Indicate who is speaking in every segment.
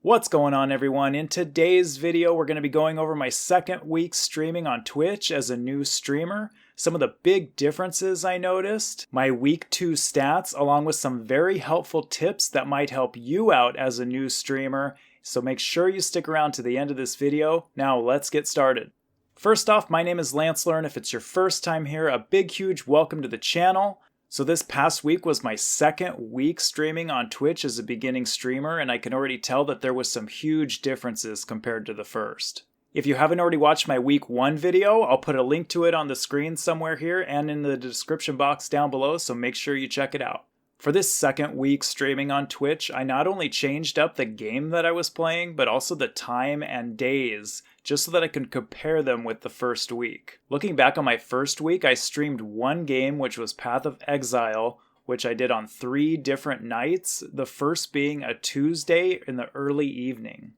Speaker 1: What's going on, everyone? In today's video, we're going to be going over my second week streaming on Twitch as a new streamer, some of the big differences I noticed, my week 2 stats, along with some very helpful tips that might help you out as a new streamer, so make sure you stick around to the end of this video. Now let's get started. First off, my name is Lancellor, and if it's your first time here, a big huge welcome to the channel. So this past week was my second week streaming on Twitch as a beginning streamer, and I can already tell that there was some huge differences compared to the first. If you haven't already watched my week 1 video, I'll put a link to it on the screen somewhere here and in the description box down below, so make sure you check it out. For this second week streaming on Twitch, I not only changed up the game that I was playing, but also the time and days, just so that I can compare them with the first week. Looking back on my first week, I streamed one game, which was Path of Exile, which I did on 3 different nights, the first being a Tuesday in the early evening.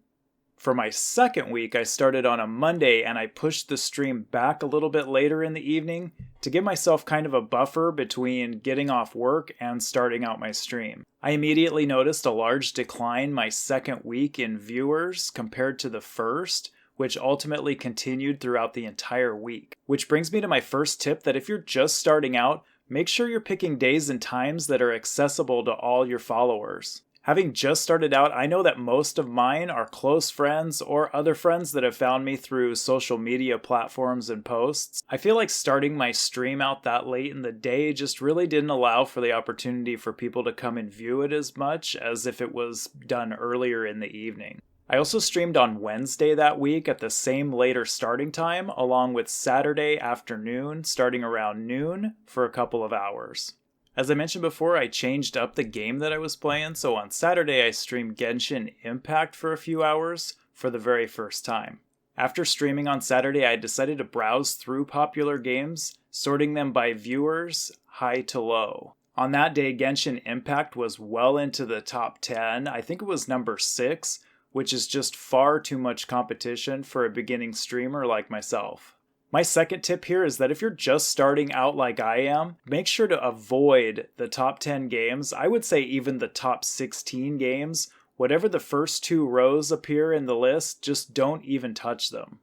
Speaker 1: For my second week, I started on a Monday and I pushed the stream back a little bit later in the evening to give myself kind of a buffer between getting off work and starting out my stream. I immediately noticed a large decline my second week in viewers compared to the first, which ultimately continued throughout the entire week. Which brings me to my first tip that if you're just starting out, make sure you're picking days and times that are accessible to all your followers. Having just started out, I know that most of mine are close friends or other friends that have found me through social media platforms and posts. I feel like starting my stream out that late in the day just really didn't allow for the opportunity for people to come and view it as much as if it was done earlier in the evening. I also streamed on Wednesday that week at the same later starting time, along with Saturday afternoon starting around noon for a couple of hours. As I mentioned before, I changed up the game that I was playing, so on Saturday I streamed Genshin Impact for a few hours for the very first time. After streaming on Saturday, I decided to browse through popular games, sorting them by viewers, high to low. On that day, Genshin Impact was well into the top 10, I think it was number 6, which is just far too much competition for a beginning streamer like myself. My second tip here is that if you're just starting out like I am, make sure to avoid the top 10 games. I would say even the top 16 games. Whatever the first 2 rows appear in the list, just don't even touch them.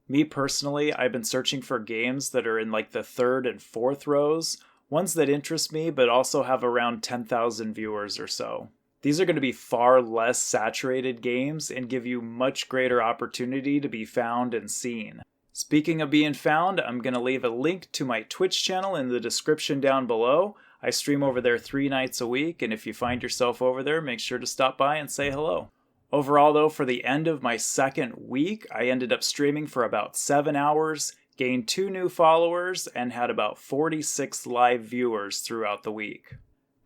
Speaker 1: Me personally, I've been searching for games that are in like the 3rd and 4th rows, ones that interest me but also have around 10,000 viewers or so. These are going to be far less saturated games and give you much greater opportunity to be found and seen. Speaking of being found, I'm going to leave a link to my Twitch channel in the description down below. I stream over there 3 nights a week, and if you find yourself over there, make sure to stop by and say hello. Overall though, for the end of my second week, I ended up streaming for about 7 hours, gained 2 new followers, and had about 46 live viewers throughout the week.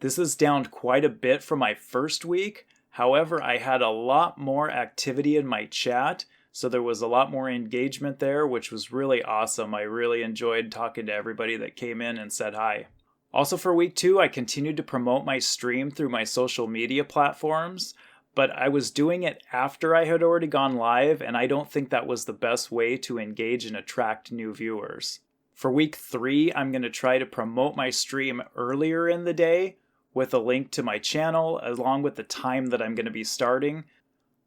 Speaker 1: This is down quite a bit from my first week. However, I had a lot more activity in my chat, so there was a lot more engagement there, which was really awesome. I really enjoyed talking to everybody that came in and said hi. Also for week 2, I continued to promote my stream through my social media platforms, but I was doing it after I had already gone live, and I don't think that was the best way to engage and attract new viewers. For week 3, I'm going to try to promote my stream earlier in the day with a link to my channel along with the time that I'm going to be starting.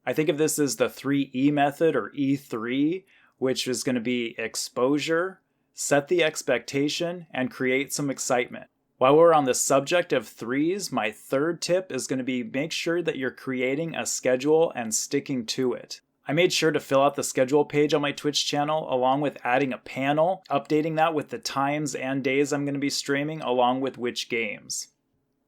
Speaker 1: I think of this as the 3E method, or E3, which is going to be exposure, set the expectation, and create some excitement. While we're on the subject of 3s, my third tip is going to be make sure that you're creating a schedule and sticking to it. I made sure to fill out the schedule page on my Twitch channel along with adding a panel, updating that with the times and days I'm going to be streaming along with which games.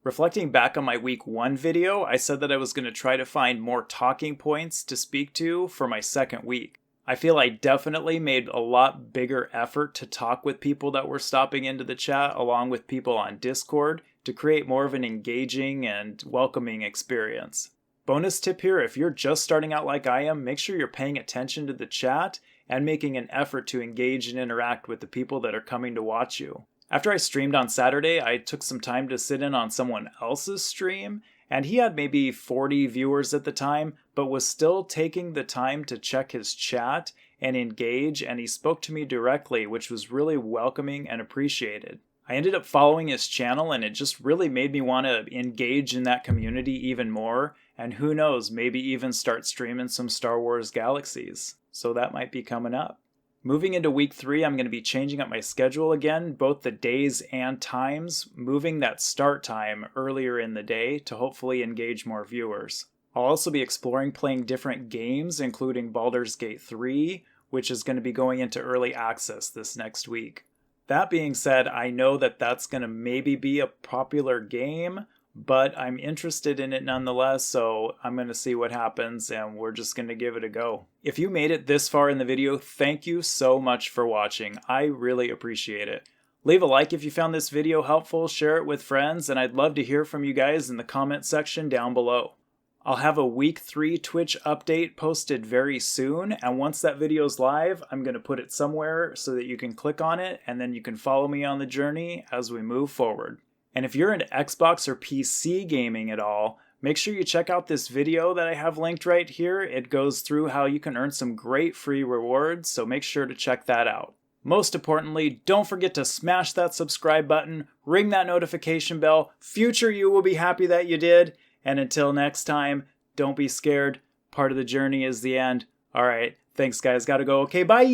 Speaker 1: Reflecting back on my week 1 video, I said that I was going to try to find more talking points to speak to for my second week. I feel I definitely made a lot bigger effort to talk with people that were stopping into the chat along with people on Discord to create more of an engaging and welcoming experience. Bonus tip here, if you're just starting out like I am, make sure you're paying attention to the chat and making an effort to engage and interact with the people that are coming to watch you. After I streamed on Saturday, I took some time to sit in on someone else's stream, and he had maybe 40 viewers at the time, but was still taking the time to check his chat and engage, and he spoke to me directly, which was really welcoming and appreciated. I ended up following his channel, and it just really made me want to engage in that community even more and who knows, maybe even start streaming some Star Wars Galaxies. So that might be coming up. Moving into week 3, I'm going to be changing up my schedule again, both the days and times, moving that start time earlier in the day to hopefully engage more viewers. I'll also be exploring playing different games, including Baldur's Gate 3, which is going to be going into early access this next week. That being said, I know that that's going to maybe be a popular game, but I'm interested in it nonetheless, so I'm going to see what happens and we're just going to give it a go. If you made it this far in the video, thank you so much for watching. I really appreciate it. Leave a like if you found this video helpful, share it with friends, and I'd love to hear from you guys in the comment section down below. I'll have a week 3 Twitch update posted very soon, and once that video's live, I'm going to put it somewhere so that you can click on it and then you can follow me on the journey as we move forward. And if you're into Xbox or PC gaming at all, make sure you check out this video that I have linked right here. It goes through how you can earn some great free rewards, so make sure to check that out. Most importantly, don't forget to smash that subscribe button, ring that notification bell. Future you will be happy that you did. And until next time, don't be scared. Part of the journey is the end. All right, thanks guys, gotta go. Okay, bye!